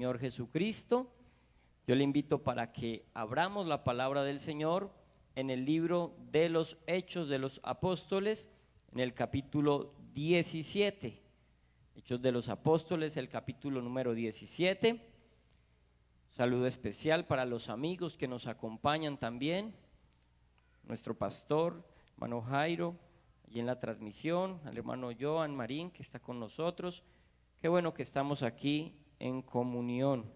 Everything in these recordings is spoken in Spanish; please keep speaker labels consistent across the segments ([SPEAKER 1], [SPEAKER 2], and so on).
[SPEAKER 1] Señor Jesucristo. Yo le invito para que abramos la palabra del Señor en el libro de los Hechos de los Apóstoles, en el capítulo 17. Hechos de los Apóstoles, el capítulo número 17. Saludo especial para los amigos que nos acompañan también. Nuestro pastor, hermano Jairo, allí en la transmisión, al hermano Joan Marín que está con nosotros. Qué bueno que estamos aquí en comunión.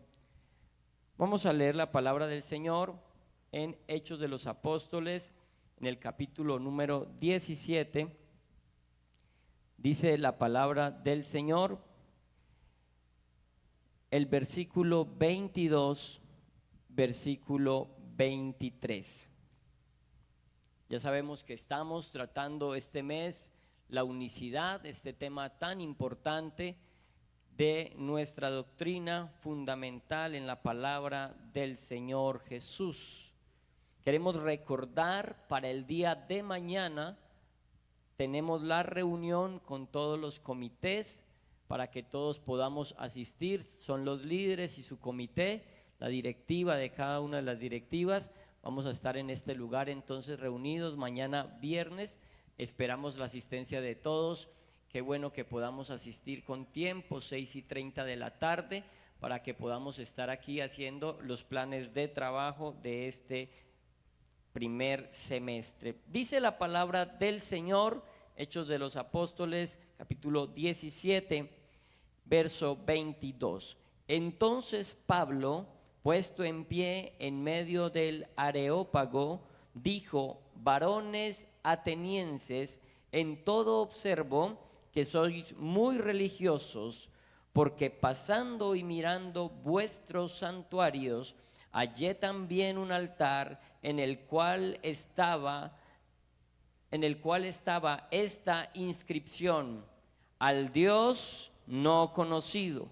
[SPEAKER 1] Vamos a leer la palabra del Señor en Hechos de los Apóstoles, en el capítulo número 17. Dice la palabra del Señor, el versículo 22, versículo 23. Ya sabemos que estamos tratando este mes la unicidad, este tema tan importante de nuestra doctrina fundamental en la palabra del Señor Jesús. Queremos recordar para el día de mañana, tenemos la reunión con todos los comités para que todos podamos asistir. Son los líderes y su comité, la directiva de cada una de las directivas. Vamos a estar en este lugar entonces reunidos mañana viernes. Esperamos la asistencia de todos. Qué bueno que podamos asistir con tiempo, 6:30 de la tarde, para que podamos estar aquí haciendo los planes de trabajo de este primer semestre. Dice la palabra del Señor, Hechos de los Apóstoles, capítulo 17, verso 22. Entonces Pablo, puesto en pie en medio del Areópago, dijo: varones atenienses, en todo observo que sois muy religiosos, porque pasando y mirando vuestros santuarios, hallé también un altar en el cual estaba esta inscripción: al Dios no conocido.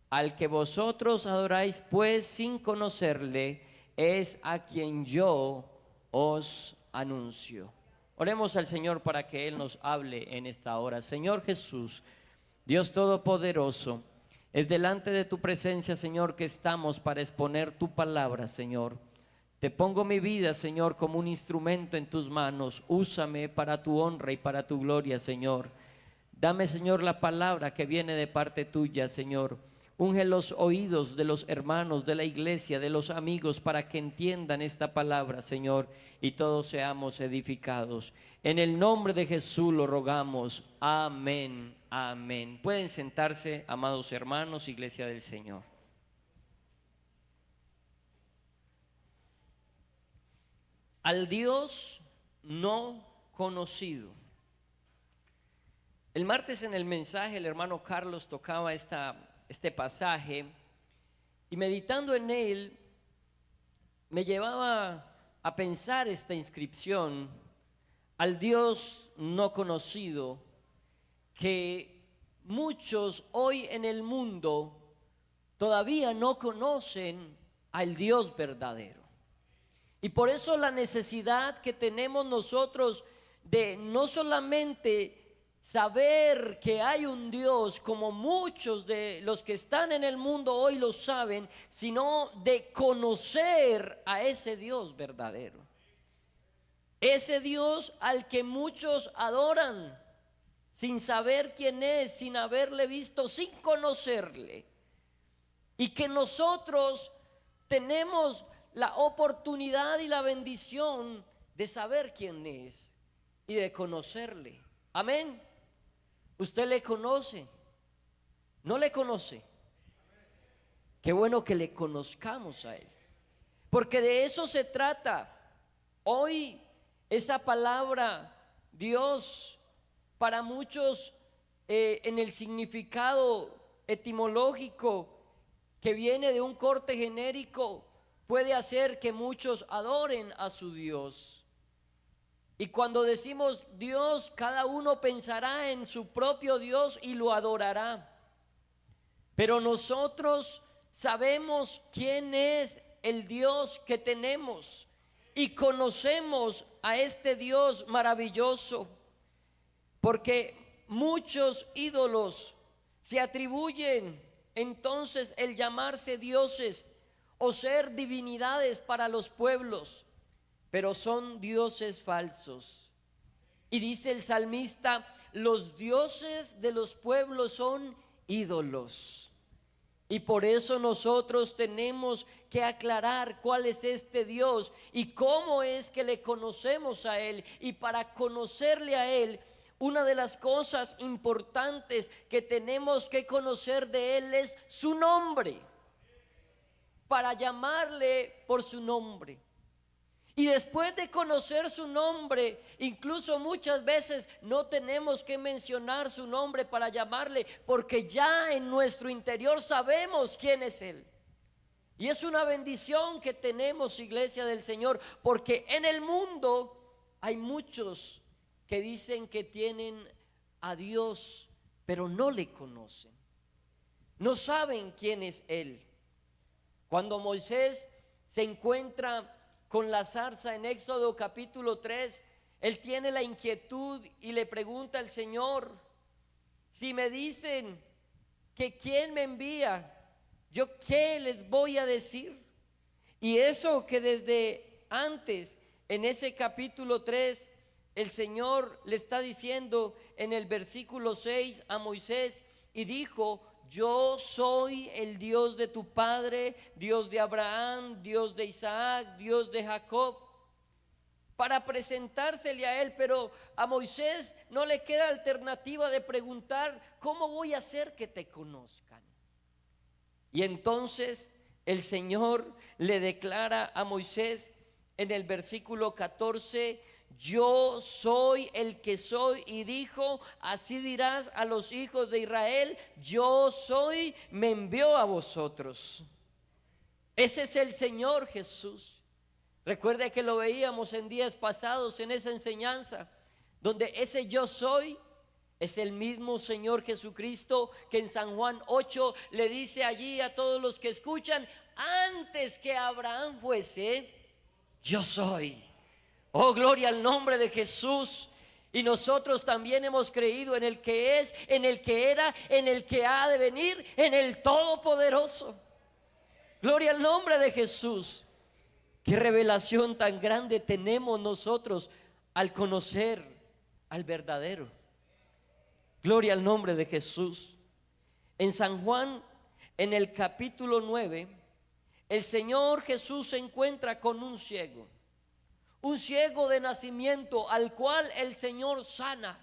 [SPEAKER 1] Al que vosotros adoráis pues sin conocerle, es a quien yo os anuncio. Oremos al Señor para que Él nos hable en esta hora. Señor Jesús, Dios Todopoderoso, es delante de tu presencia, Señor, que estamos para exponer tu palabra, Señor. Te pongo mi vida, Señor, como un instrumento en tus manos. Úsame para tu honra y para tu gloria, Señor. Dame, Señor, la palabra que viene de parte tuya, Señor. Unge los oídos de los hermanos de la iglesia, de los amigos, para que entiendan esta palabra, Señor, y todos seamos edificados. En el nombre de Jesús lo rogamos. Amén, amén. Pueden sentarse, amados hermanos, iglesia del Señor. Al Dios no conocido. El martes en el mensaje el hermano Carlos tocaba este pasaje, y meditando en él me llevaba a pensar esta inscripción: al Dios no conocido, que muchos hoy en el mundo todavía no conocen al Dios verdadero. Y por eso la necesidad que tenemos nosotros de no solamente saber que hay un Dios, como muchos de los que están en el mundo hoy lo saben, sino de conocer a ese Dios verdadero. Ese Dios al que muchos adoran sin saber quién es, sin haberle visto, sin conocerle. Y que nosotros tenemos la oportunidad y la bendición de saber quién es y de conocerle. Amén. ¿Usted le conoce? ¿No le conoce? Qué bueno que le conozcamos a Él, porque de eso se trata. Hoy esa palabra Dios, para muchos en el significado etimológico que viene de un corte genérico, puede hacer que muchos adoren a su Dios. Y cuando decimos Dios, cada uno pensará en su propio Dios y lo adorará. Pero nosotros sabemos quién es el Dios que tenemos y conocemos a este Dios maravilloso, porque muchos ídolos se atribuyen entonces el llamarse dioses o ser divinidades para los pueblos, pero son dioses falsos. Y dice el salmista, los dioses de los pueblos son ídolos. Y por eso nosotros tenemos que aclarar cuál es este Dios y cómo es que le conocemos a Él. Y para conocerle a Él, una de las cosas importantes que tenemos que conocer de Él es su nombre, para llamarle por su nombre. Y después de conocer su nombre, incluso muchas veces no tenemos que mencionar su nombre para llamarle, porque ya en nuestro interior sabemos quién es Él. Y es una bendición que tenemos, iglesia del Señor, porque en el mundo hay muchos que dicen que tienen a Dios, pero no le conocen. No saben quién es Él. Cuando Moisés se encuentra con la zarza en Éxodo capítulo 3, él tiene la inquietud y le pregunta al Señor, si me dicen que quién me envía, ¿yo qué les voy a decir? Y eso que desde antes, en ese capítulo 3, el Señor le está diciendo en el versículo 6 a Moisés, y dijo, yo soy el Dios de tu padre, Dios de Abraham, Dios de Isaac, Dios de Jacob, para presentársele a él. Pero a Moisés no le queda alternativa de preguntar, ¿cómo voy a hacer que te conozcan? Y entonces el Señor le declara a Moisés en el versículo 14, yo soy el que soy, y dijo, así dirás a los hijos de Israel, yo soy, me envió a vosotros. Ese es el Señor Jesús. Recuerde que lo veíamos en días pasados en esa enseñanza, donde ese yo soy es el mismo Señor Jesucristo que en San Juan 8 le dice allí a todos los que escuchan, antes que Abraham fuese, yo soy. Oh, gloria al nombre de Jesús. Y nosotros también hemos creído en el que es, en el que era, en el que ha de venir, en el Todopoderoso. Gloria al nombre de Jesús. Qué revelación tan grande tenemos nosotros al conocer al verdadero. Gloria al nombre de Jesús. En San Juan, en el capítulo 9, el Señor Jesús se encuentra con un ciego de nacimiento, al cual el Señor sana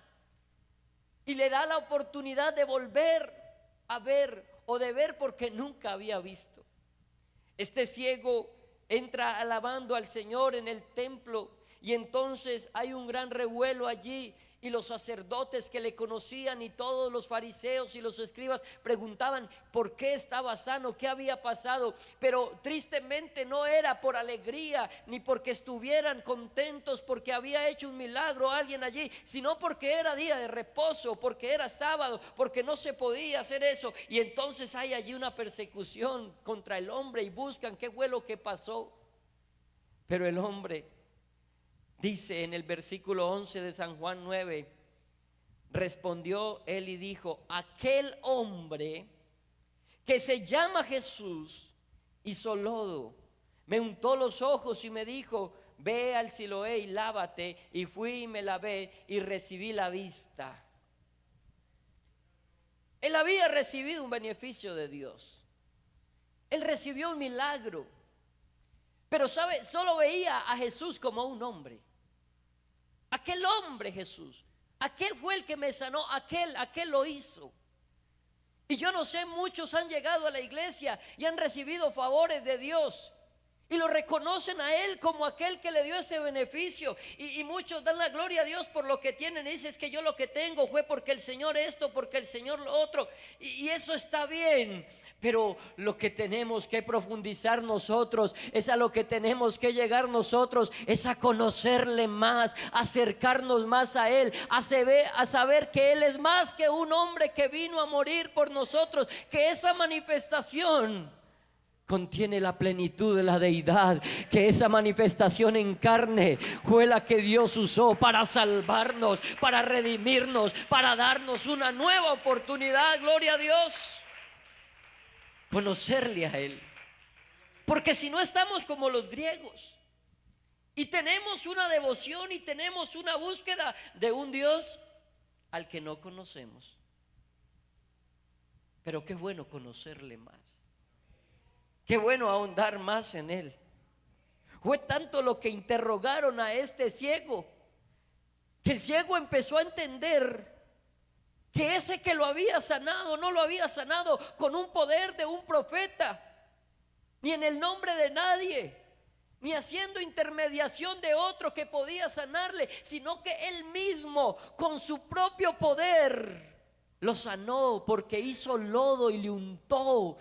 [SPEAKER 1] y le da la oportunidad de volver a ver o de ver porque nunca había visto. Este ciego entra alabando al Señor en el templo y entonces hay un gran revuelo allí. Y los sacerdotes que le conocían y todos los fariseos y los escribas preguntaban por qué estaba sano, qué había pasado. Pero tristemente no era por alegría ni porque estuvieran contentos porque había hecho un milagro a alguien allí, sino porque era día de reposo, porque era sábado, porque no se podía hacer eso. Y entonces hay allí una persecución contra el hombre y buscan qué fue lo que pasó. Pero el hombre dice en el versículo 11 de San Juan 9, respondió él y dijo, aquel hombre que se llama Jesús hizo lodo, me untó los ojos y me dijo, ve al Siloé y lávate. Y fui y me lavé y recibí la vista. Él había recibido un beneficio de Dios. Él recibió un milagro. Pero sabe, solo veía a Jesús como un hombre. Aquel hombre Jesús, aquel fue el que me sanó, aquel lo hizo. Y yo no sé, muchos han llegado a la iglesia y han recibido favores de Dios y lo reconocen a Él como aquel que le dio ese beneficio. Y muchos dan la gloria a Dios por lo que tienen y dicen, es que yo lo que tengo fue porque el Señor esto, porque el Señor lo otro. Y eso está bien. Pero lo que tenemos que profundizar nosotros, es a lo que tenemos que llegar nosotros, es a conocerle más, acercarnos más a Él, a saber que Él es más que un hombre que vino a morir por nosotros, que esa manifestación contiene la plenitud de la deidad, que esa manifestación en carne fue la que Dios usó para salvarnos, para redimirnos, para darnos una nueva oportunidad. Gloria a Dios. conocerle a Él. Porque si no estamos como los griegos y tenemos una devoción y tenemos una búsqueda de un Dios al que no conocemos. Pero qué bueno conocerle más. Qué bueno ahondar más en Él. Fue tanto lo que interrogaron a este ciego, que el ciego empezó a entender que ese que lo había sanado no lo había sanado con un poder de un profeta, ni en el nombre de nadie, ni haciendo intermediación de otro que podía sanarle, sino que él mismo con su propio poder lo sanó, porque hizo lodo y le untó.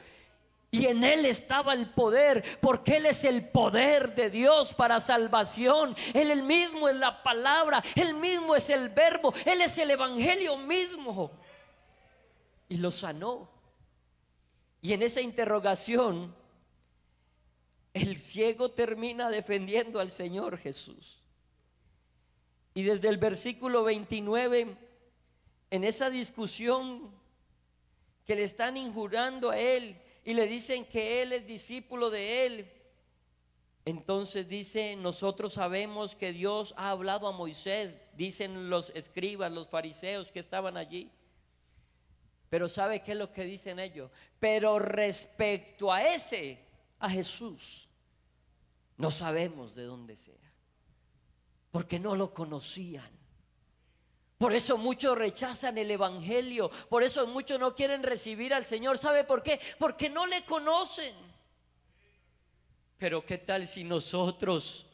[SPEAKER 1] Y en Él estaba el poder, porque Él es el poder de Dios para salvación. Él mismo es la palabra, Él mismo es el verbo, Él es el evangelio mismo. Y lo sanó. Y en esa interrogación, el ciego termina defendiendo al Señor Jesús. Y desde el versículo 29, en esa discusión que le están injuriando a Él, y le dicen que Él es discípulo de Él, entonces dice: nosotros sabemos que Dios ha hablado a Moisés, dicen los escribas, los fariseos que estaban allí. Pero ¿sabe qué es lo que dicen ellos? Pero respecto a a Jesús, no sabemos de dónde sea, porque no lo conocían. Por eso muchos rechazan el evangelio, por eso muchos no quieren recibir al Señor. ¿Sabe por qué? Porque no le conocen. Pero ¿qué tal si nosotros,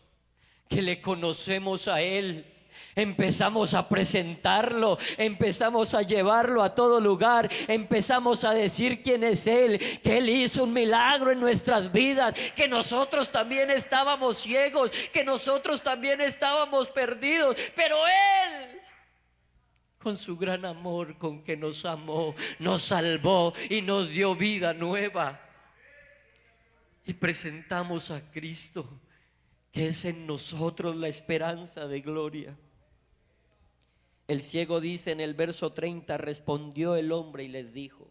[SPEAKER 1] que le conocemos a Él, empezamos a presentarlo, empezamos a llevarlo a todo lugar, empezamos a decir quién es Él, que Él hizo un milagro en nuestras vidas, que nosotros también estábamos ciegos, que nosotros también estábamos perdidos, pero Él, con su gran amor con que nos amó, nos salvó y nos dio vida nueva? Y presentamos a Cristo, que es en nosotros la esperanza de gloria. El ciego dice en el verso 30: respondió el hombre y les dijo: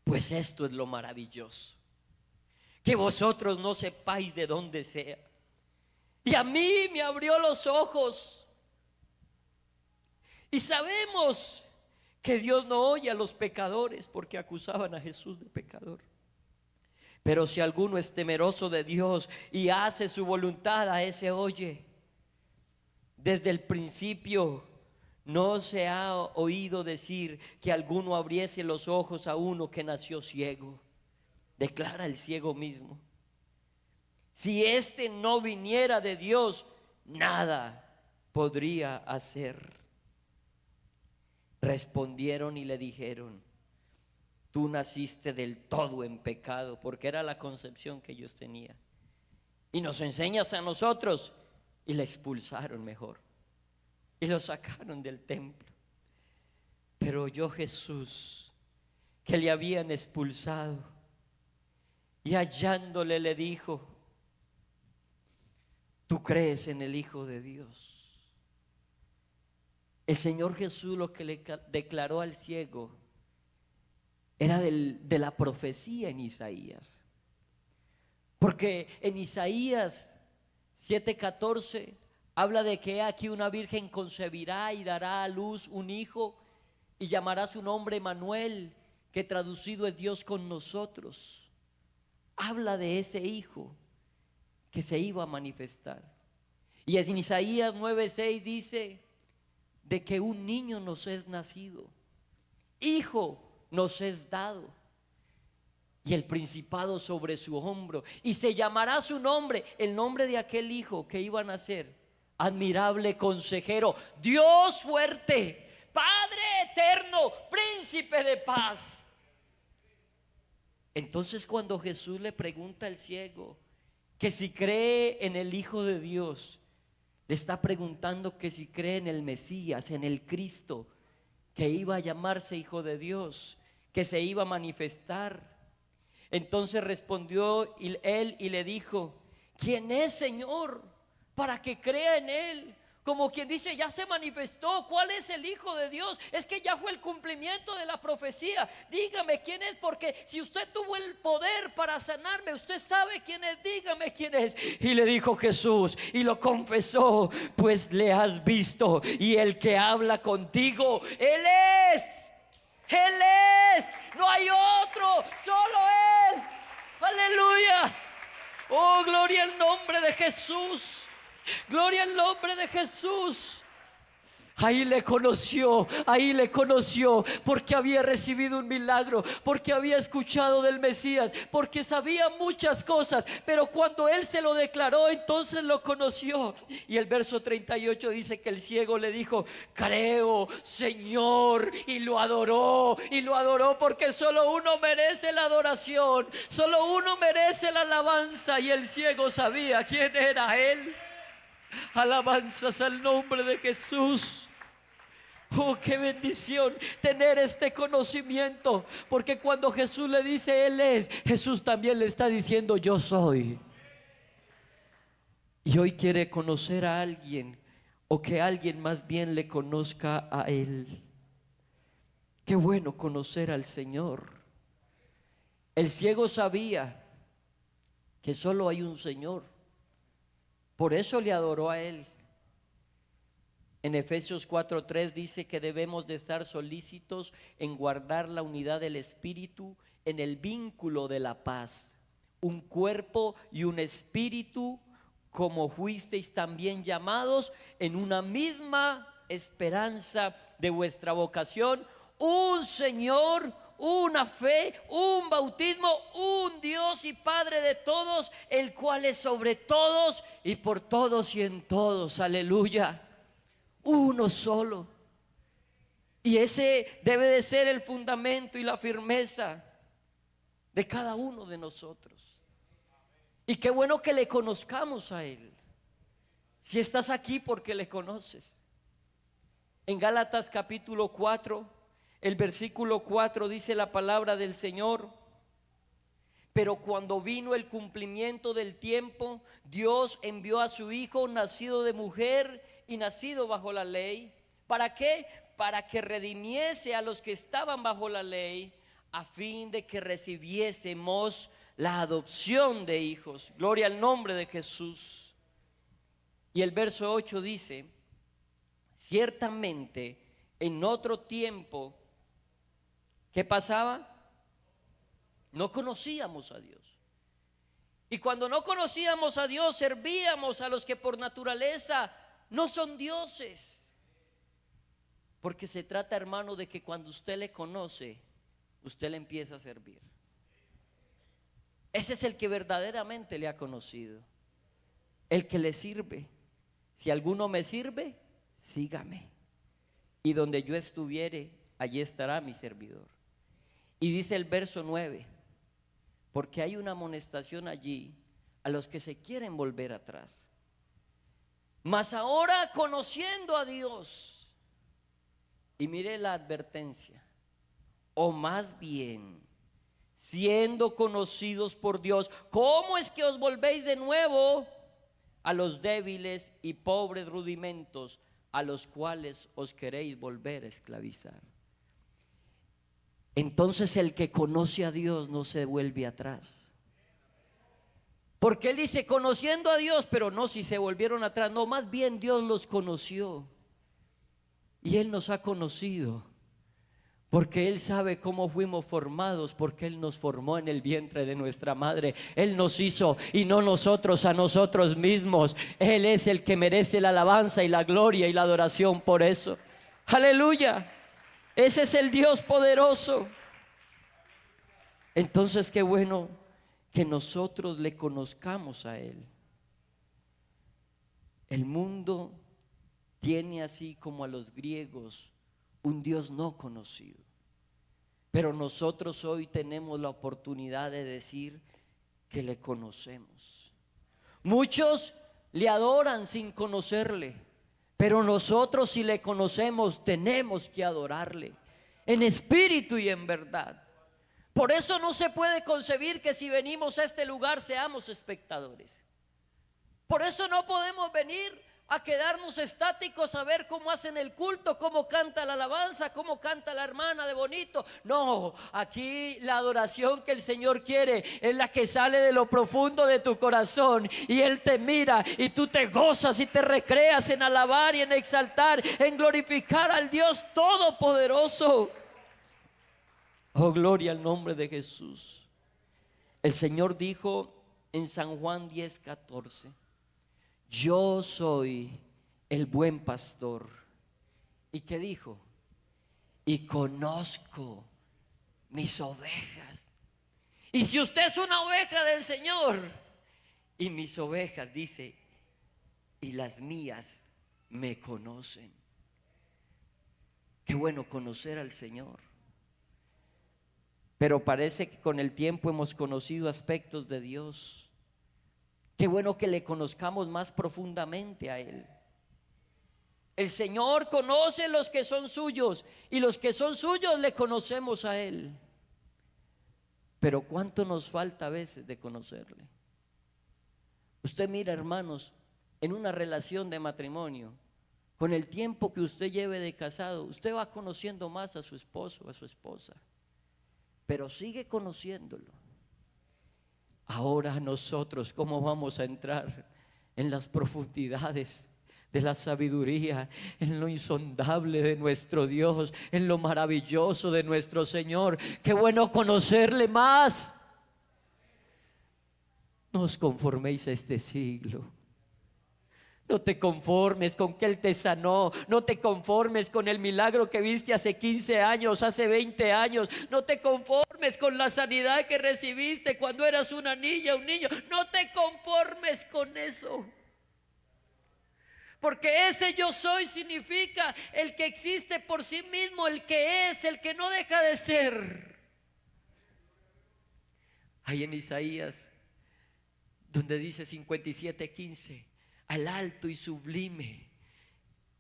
[SPEAKER 1] pues esto es lo maravilloso, que vosotros no sepáis de dónde sea, y a mí me abrió los ojos. Y sabemos que Dios no oye a los pecadores, porque acusaban a Jesús de pecador. Pero si alguno es temeroso de Dios y hace su voluntad, a ese oye. Desde el principio no se ha oído decir que alguno abriese los ojos a uno que nació ciego, declara el ciego mismo. Si éste no viniera de Dios, nada podría hacer. Respondieron y le dijeron: tú naciste del todo en pecado, porque era la concepción que ellos tenían, y nos enseñas a nosotros. Y le expulsaron mejor y lo sacaron del templo. Pero oyó Jesús que le habían expulsado, y hallándole le dijo: ¿tú crees en el Hijo de Dios? El Señor Jesús lo que le declaró al ciego era de la profecía en Isaías. Porque en Isaías 7:14 habla de que aquí una virgen concebirá y dará a luz un hijo, y llamará su nombre Emmanuel, que traducido es Dios con nosotros. Habla de ese hijo que se iba a manifestar. Y en Isaías 9:6 dice de que un niño nos es nacido, hijo nos es dado, y el principado sobre su hombro, y se llamará su nombre, el nombre de aquel hijo que iba a nacer: admirable consejero, Dios fuerte, Padre eterno, príncipe de paz. Entonces, cuando Jesús le pregunta al ciego que si cree en el Hijo de Dios, le está preguntando que si cree en el Mesías, en el Cristo, que iba a llamarse Hijo de Dios, que se iba a manifestar. Entonces respondió él y le dijo: ¿quién es, Señor, para que crea en Él? Como quien dice, ya se manifestó. ¿Cuál es el Hijo de Dios? Es que ya fue el cumplimiento de la profecía. Dígame quién es, porque si usted tuvo el poder para sanarme, usted sabe quién es, dígame quién es. Y le dijo Jesús, y lo confesó, pues le has visto, y el que habla contigo, Él es. Él es, no hay otro, solo Él. Aleluya. Oh, gloria al nombre de Jesús. Gloria al nombre de Jesús. Ahí le conoció, porque había recibido un milagro, porque había escuchado del Mesías, porque sabía muchas cosas, pero cuando Él se lo declaró, entonces lo conoció. Y el verso 38 dice que el ciego le dijo: creo, Señor, y lo adoró porque solo uno merece la adoración, solo uno merece la alabanza, y el ciego sabía quién era Él. Alabanzas al nombre de Jesús. Oh, qué bendición tener este conocimiento, porque cuando Jesús le dice Él es, Jesús también le está diciendo yo soy. Y hoy quiere conocer a alguien, o que alguien más bien le conozca a Él. Qué bueno conocer al Señor. El ciego sabía que solo hay un Señor, por eso le adoró a Él. En Efesios 4:3 dice que debemos de estar solícitos en guardar la unidad del Espíritu en el vínculo de la paz. Un cuerpo y un espíritu, como fuisteis también llamados en una misma esperanza de vuestra vocación, un Señor, una fe, un bautismo, un Dios y Padre de todos, el cual es sobre todos y por todos y en todos. Aleluya. Uno solo. Y ese debe de ser el fundamento y la firmeza de cada uno de nosotros. Y qué bueno que le conozcamos a Él. Si estás aquí, porque le conoces. En Gálatas capítulo 4, el versículo 4 dice la palabra del Señor: pero cuando vino el cumplimiento del tiempo, Dios envió a su Hijo, nacido de mujer y nacido bajo la ley. ¿Para qué? Para que redimiese a los que estaban bajo la ley, a fin de que recibiésemos la adopción de hijos. Gloria al nombre de Jesús. Y el verso 8 dice: ciertamente en otro tiempo, ¿qué pasaba? No conocíamos a Dios. Y cuando no conocíamos a Dios, servíamos a los que por naturaleza no son dioses. Porque se trata, hermano, de que cuando usted le conoce, usted le empieza a servir. Ese es el que verdaderamente le ha conocido, el que le sirve. Si alguno me sirve, sígame, y donde yo estuviere, allí estará mi servidor. Y dice el verso 9: porque hay una amonestación allí a los que se quieren volver atrás. Mas ahora, conociendo a Dios, y mire la advertencia, o más bien siendo conocidos por Dios, ¿cómo es que os volvéis de nuevo a los débiles y pobres rudimentos a los cuales os queréis volver a esclavizar? Entonces el que conoce a Dios no se vuelve atrás. Porque Él dice conociendo a Dios, pero no si se volvieron atrás. No, más bien Dios los conoció. Y Él nos ha conocido. Porque Él sabe cómo fuimos formados, porque Él nos formó en el vientre de nuestra madre. Él nos hizo y no nosotros a nosotros mismos. Él es el que merece la alabanza y la gloria y la adoración por eso. Aleluya. Ese es el Dios poderoso. Entonces qué bueno que nosotros le conozcamos a Él. El mundo tiene, así como a los griegos, un Dios no conocido. Pero nosotros hoy tenemos la oportunidad de decir que le conocemos. Muchos le adoran sin conocerle, pero nosotros, si le conocemos, tenemos que adorarle en espíritu y en verdad. Por eso no se puede concebir que si venimos a este lugar seamos espectadores. Por eso no podemos venir a quedarnos estáticos a ver cómo hacen el culto, cómo canta la alabanza, cómo canta la hermana de bonito. No, aquí la adoración que el Señor quiere es la que sale de lo profundo de tu corazón, y Él te mira y tú te gozas y te recreas en alabar y en exaltar, en glorificar al Dios Todopoderoso. Oh, gloria al nombre de Jesús. El Señor dijo en San Juan 10:14: yo soy el buen pastor. ¿Y qué dijo? Y conozco mis ovejas. Y si usted es una oveja del Señor, y mis ovejas, dice, y las mías me conocen. Qué bueno conocer al Señor. Pero parece que con el tiempo hemos conocido aspectos de Dios. Qué bueno que le conozcamos más profundamente a Él. El Señor conoce los que son suyos, y los que son suyos le conocemos a Él. Pero ¿cuánto nos falta a veces de conocerle? Usted mira, hermanos, en una relación de matrimonio, con el tiempo que usted lleve de casado, usted va conociendo más a su esposo, a su esposa, pero sigue conociéndolo. Ahora nosotros, ¿cómo vamos a entrar en las profundidades de la sabiduría, en lo insondable de nuestro Dios, en lo maravilloso de nuestro Señor? Qué bueno conocerle más. No os conforméis a este siglo. No te conformes con que Él te sanó. No te conformes con el milagro que viste hace 15 años, hace 20 años. No te conformes con la sanidad que recibiste cuando eras una niña, un niño. No te conformes con eso. Porque ese yo soy significa el que existe por sí mismo, el que es, el que no deja de ser. Ahí en Isaías, donde dice 57:15: al alto y sublime,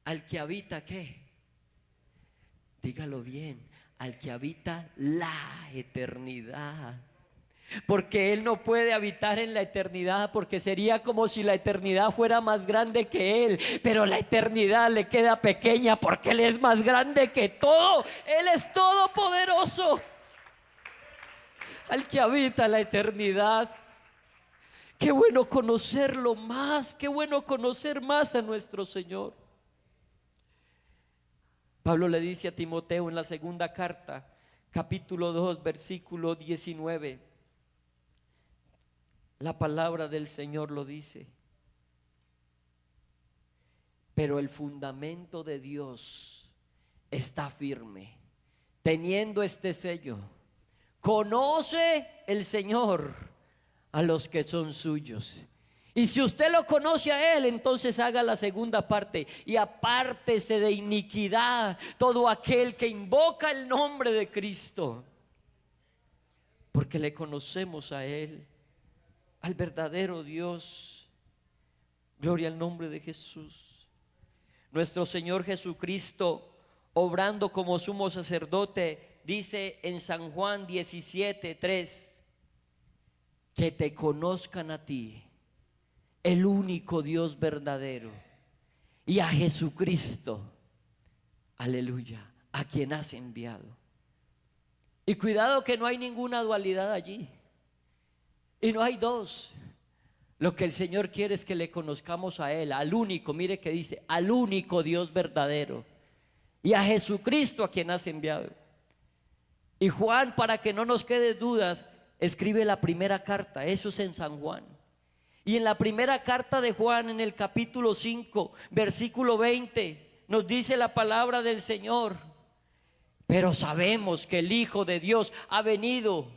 [SPEAKER 1] al que habita, ¿qué? Dígalo bien, al que habita la eternidad. Porque Él no puede habitar en la eternidad, porque sería como si la eternidad fuera más grande que Él. Pero la eternidad le queda pequeña porque Él es más grande que todo. Él es todopoderoso. Al que habita la eternidad. Qué bueno conocerlo más, qué bueno conocer más a nuestro Señor. Pablo le dice a Timoteo en la segunda carta, capítulo 2, versículo 19. La palabra del Señor lo dice: pero el fundamento de Dios está firme, teniendo este sello: conoce el Señor a los que son suyos. Y si usted lo conoce a Él, entonces haga la segunda parte: y apártese de iniquidad todo aquel que invoca el nombre de Cristo. Porque le conocemos a Él, al verdadero Dios. Gloria al nombre de Jesús. Nuestro Señor Jesucristo, obrando como sumo sacerdote, dice en San Juan 17:3: que te conozcan a ti, el único Dios verdadero, y a Jesucristo, aleluya, a quien has enviado. Y cuidado que no hay ninguna dualidad allí, y no hay dos. Lo que el Señor quiere es que le conozcamos a Él, al único, mire que dice, al único Dios verdadero, y a Jesucristo a quien has enviado. Y Juan, para que no nos quede dudas, escribe la primera carta, eso es en San Juan. Y en la primera carta de Juan, en el capítulo 5, versículo 20, nos dice la palabra del Señor: pero sabemos que el Hijo de Dios ha venido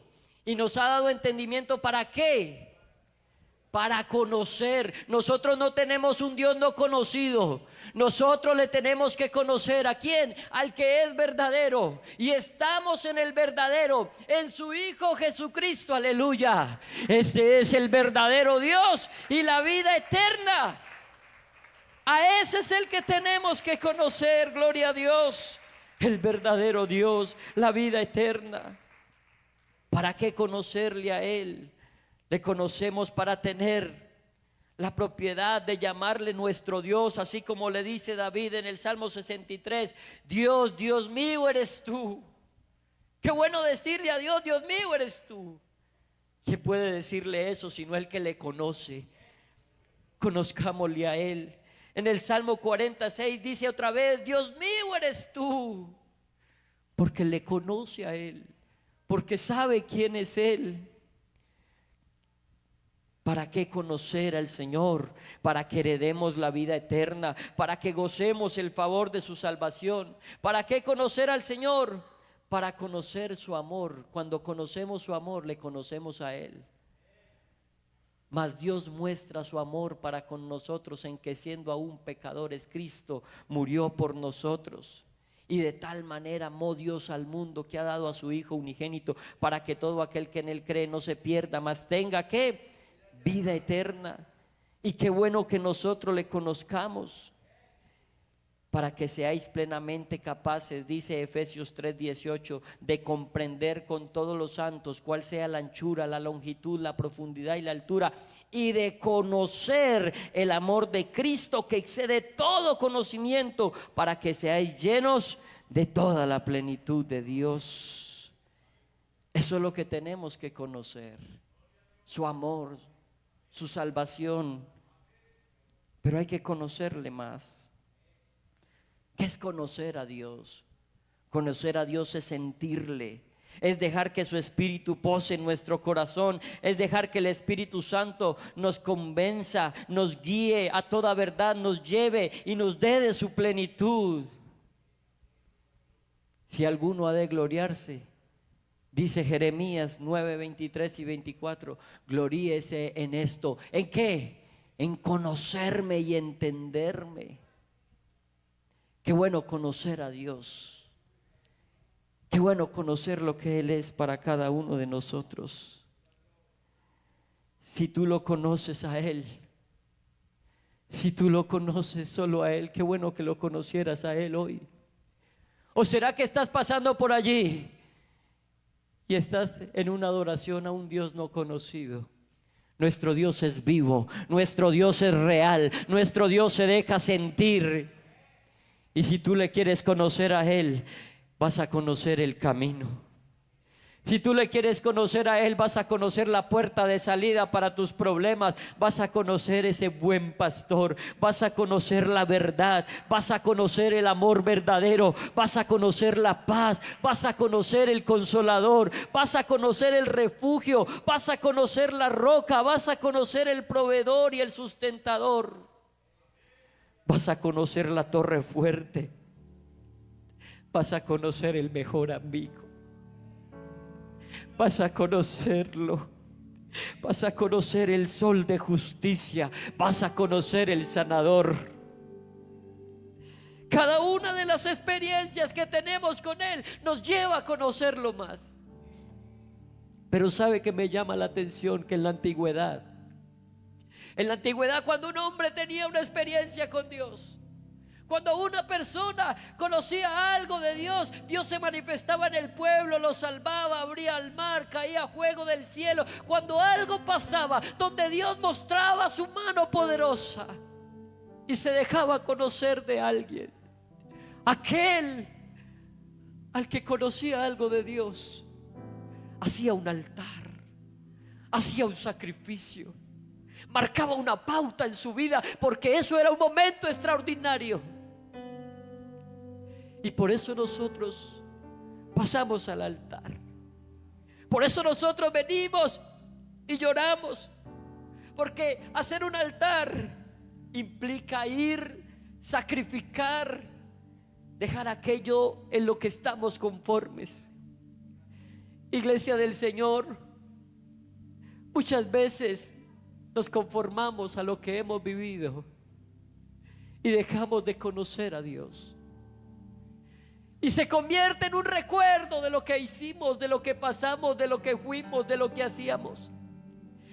[SPEAKER 1] y nos ha dado entendimiento. ¿Para qué? Para conocer. Nosotros no tenemos un Dios no conocido. Nosotros le tenemos que conocer. ¿A quién? Al que es verdadero. Y estamos en el verdadero, en su Hijo Jesucristo. Aleluya. Ese es el verdadero Dios y la vida eterna. A ese es el que tenemos que conocer. Gloria a Dios. El verdadero Dios, la vida eterna. ¿Para qué conocerle a Él? Le conocemos para tener la propiedad de llamarle nuestro Dios, así como le dice David en el Salmo 63, Dios, Dios mío eres tú. Qué bueno decirle a Dios, Dios mío eres tú. ¿Quién puede decirle eso sino el que le conoce? Conozcámosle a Él. En el Salmo 46 dice otra vez, Dios mío eres tú, porque le conoce a Él, porque sabe quién es Él. ¿Para qué conocer al Señor? Para que heredemos la vida eterna, para que gocemos el favor de su salvación. ¿Para qué conocer al Señor? Para conocer su amor. Cuando conocemos su amor, le conocemos a Él. Mas Dios muestra su amor para con nosotros en que siendo aún pecadores, Cristo murió por nosotros. Y de tal manera amó Dios al mundo que ha dado a su Hijo unigénito, para que todo aquel que en Él cree no se pierda, mas tenga ¿qué? Vida eterna. Y qué bueno que nosotros le conozcamos, para que seáis plenamente capaces, dice Efesios 3:18, de comprender con todos los santos cuál sea la anchura, la longitud, la profundidad y la altura, y de conocer el amor de Cristo que excede todo conocimiento, para que seáis llenos de toda la plenitud de Dios. Eso es lo que tenemos que conocer, su amor, su salvación, pero hay que conocerle más. ¿Qué es conocer a Dios? Conocer a Dios es sentirle, es dejar que su Espíritu pose en nuestro corazón, es dejar que el Espíritu Santo nos convenza, nos guíe a toda verdad, nos lleve y nos dé de su plenitud. Si alguno ha de gloriarse, dice Jeremías 9, 23 y 24, gloríese en esto. ¿En qué? En conocerme y entenderme. Qué bueno conocer a Dios. Qué bueno conocer lo que Él es para cada uno de nosotros. Si tú lo conoces a Él, si tú lo conoces solo a Él, qué bueno que lo conocieras a Él hoy. ¿O será que estás pasando por allí y estás en una adoración a un Dios no conocido? Nuestro Dios es vivo, nuestro Dios es real, nuestro Dios se deja sentir. Y si tú le quieres conocer a Él, vas a conocer el camino. Si tú le quieres conocer a Él, vas a conocer la puerta de salida para tus problemas. Vas a conocer ese buen pastor. Vas a conocer la verdad. Vas a conocer el amor verdadero. Vas a conocer la paz. Vas a conocer el consolador. Vas a conocer el refugio. Vas a conocer la roca. Vas a conocer el proveedor y el sustentador. Vas a conocer la torre fuerte. Vas a conocer el mejor amigo. Vas a conocerlo. Vas a conocer el sol de justicia. Vas a conocer el sanador. Cada una de las experiencias que tenemos con Él nos lleva a conocerlo más. Pero sabe que me llama la atención que en la antigüedad, cuando un hombre tenía una experiencia con Dios, cuando una persona conocía algo de Dios, Dios se manifestaba en el pueblo, lo salvaba, abría el mar, caía fuego del cielo. Cuando algo pasaba donde Dios mostraba su mano poderosa y se dejaba conocer de alguien, aquel al que conocía algo de Dios hacía un altar, hacía un sacrificio, marcaba una pauta en su vida, porque eso era un momento extraordinario. Y por eso nosotros pasamos al altar. Por eso nosotros venimos y lloramos, porque hacer un altar implica ir, sacrificar, dejar aquello en lo que estamos conformes. Iglesia del Señor, muchas veces nos conformamos a lo que hemos vivido y dejamos de conocer a Dios. Y se convierte en un recuerdo de lo que hicimos, de lo que pasamos, de lo que fuimos, de lo que hacíamos.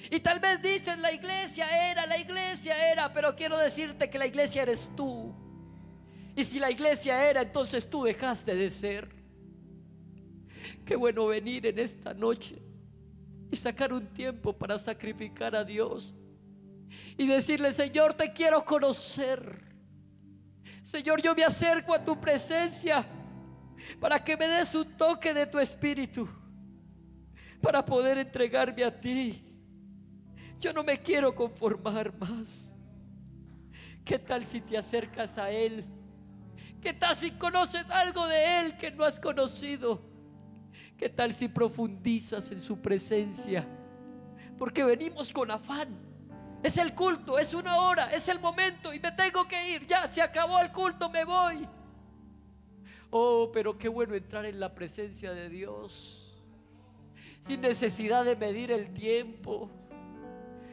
[SPEAKER 1] Y tal vez dicen la iglesia era, pero quiero decirte que la iglesia eres tú. Y si la iglesia era, entonces tú dejaste de ser. Qué bueno venir en esta noche y sacar un tiempo para sacrificar a Dios y decirle: Señor, te quiero conocer. Señor, yo me acerco a tu presencia para que me des un toque de tu espíritu, para poder entregarme a ti. Yo no me quiero conformar más. ¿Qué tal si te acercas a Él? ¿Qué tal si conoces algo de Él que no has conocido? ¿Qué tal si profundizas en su presencia? Porque venimos con afán. Es el culto, es una hora, es el momento y me tengo que ir. Ya, se acabó el culto, me voy. Oh, pero qué bueno entrar en la presencia de Dios sin necesidad de medir el tiempo.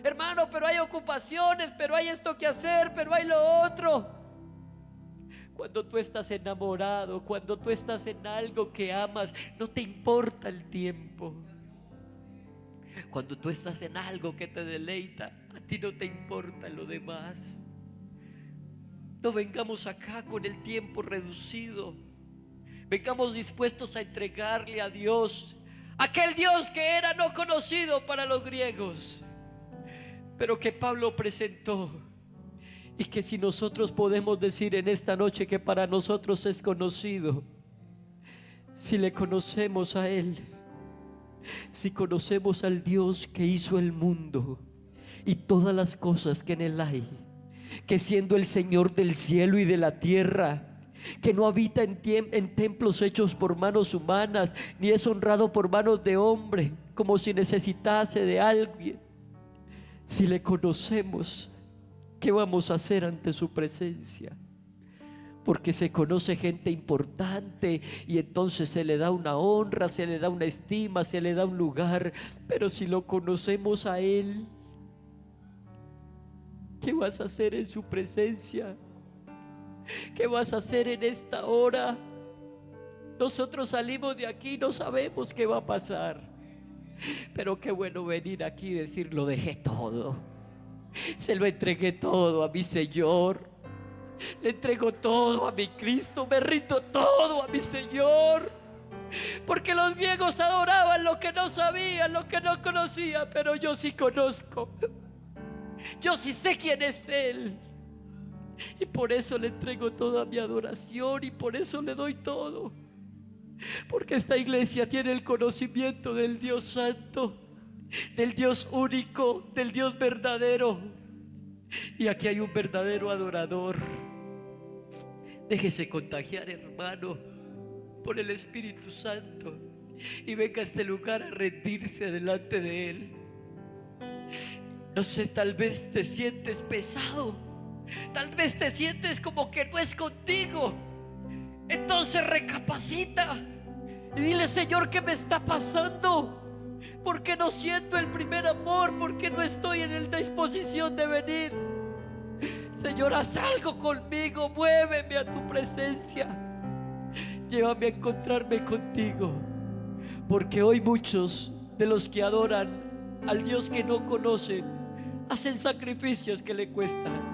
[SPEAKER 1] Hermano, pero hay ocupaciones, pero hay esto que hacer, pero hay lo otro. Cuando tú estás enamorado, cuando tú estás en algo que amas, no te importa el tiempo. Cuando tú estás en algo que te deleita, a ti no te importa lo demás. No vengamos acá con el tiempo reducido. Vengamos dispuestos a entregarle a Dios, aquel Dios que era no conocido para los griegos, pero que Pablo presentó, y que si nosotros podemos decir en esta noche que para nosotros es conocido, si le conocemos a Él, si conocemos al Dios que hizo el mundo y todas las cosas que en él hay, que siendo el Señor del cielo y de la tierra, que no habita en templos hechos por manos humanas, ni es honrado por manos de hombre, como si necesitase de alguien. Si le conocemos, ¿qué vamos a hacer ante su presencia? Porque se conoce gente importante y entonces se le da una honra, se le da una estima, se le da un lugar. Pero si lo conocemos a Él, ¿qué vas a hacer en su presencia? ¿Qué vas a hacer en esta hora? Nosotros salimos de aquí, no sabemos qué va a pasar, pero qué bueno venir aquí y decir: lo dejé todo, se lo entregué todo a mi Señor, le entrego todo a mi Cristo, me rindo todo a mi Señor. Porque los griegos adoraban lo que no sabían, lo que no conocían, pero yo sí conozco, yo sí sé quién es Él. Y por eso le entrego toda mi adoración y por eso le doy todo. Porque esta iglesia tiene el conocimiento del Dios Santo, del Dios único, del Dios verdadero. Y aquí hay un verdadero adorador. Déjese contagiar, hermano, por el Espíritu Santo, y venga a este lugar a rendirse delante de Él. No sé, tal vez te sientes pesado, tal vez te sientes como que no es contigo. Entonces recapacita y dile: Señor, ¿qué me está pasando? ¿Por qué no siento el primer amor? ¿Por qué no estoy en la disposición de venir? Señor, haz algo conmigo, muéveme a tu presencia, llévame a encontrarme contigo. Porque hoy muchos de los que adoran al Dios que no conocen hacen sacrificios que le cuestan.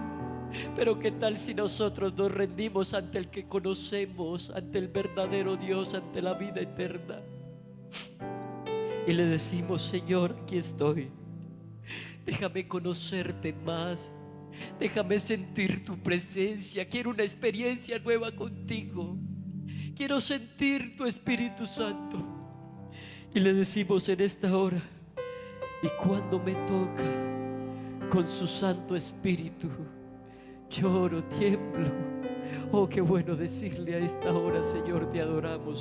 [SPEAKER 1] Pero qué tal si nosotros nos rendimos ante el que conocemos, ante el verdadero Dios, ante la vida eterna, y le decimos: Señor, aquí estoy, déjame conocerte más, déjame sentir tu presencia, quiero una experiencia nueva contigo, quiero sentir tu Espíritu Santo. Y le decimos en esta hora: y cuando me toca con su Santo Espíritu, lloro, tiemblo. Oh, qué bueno decirle a esta hora: Señor, te adoramos.